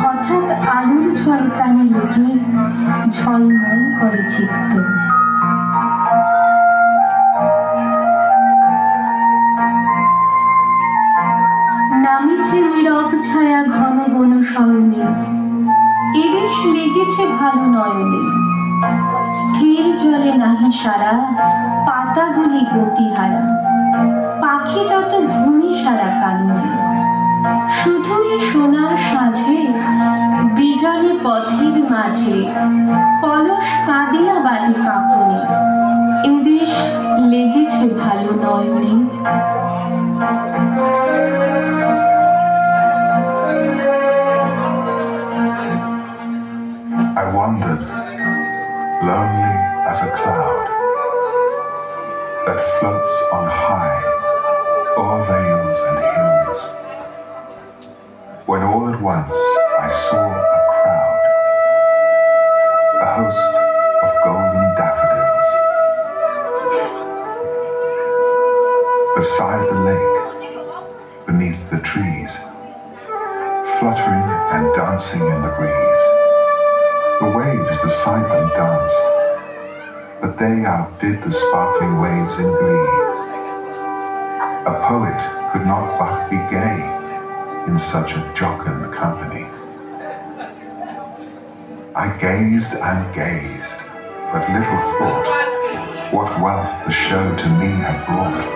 হঠাৎ আলোর ঝলকানি লেগে ঝলমল করে চিত্ত। নামিছে নীরব ছায়া ঘন বন শয়নে, এদেশ লেগেছে ভালো নয়নে। স্থির জলে নাহি সারা, পাতাগুলি গতিহারা, পাখি যত ভূমি সারা কাননে। শুধুই সোনার সাঁঝে বিজনে পথের মাঝে কলস কাঁদিয়া বাজে কাঁপনে। এদেশ লেগেছে ভালো নয়নে। I wandered, lonely as a cloud that floats on high o'er vales and hills, when all at once I saw a crowd, a host of golden daffodils. Beside the lake, beneath the trees, fluttering and dancing in the breeze. The waves beside them danced, but they outdid the sparkling waves in glee. A poet could not but be gay in such a jocund company. I gazed and gazed, but little thought what wealth the show to me had brought.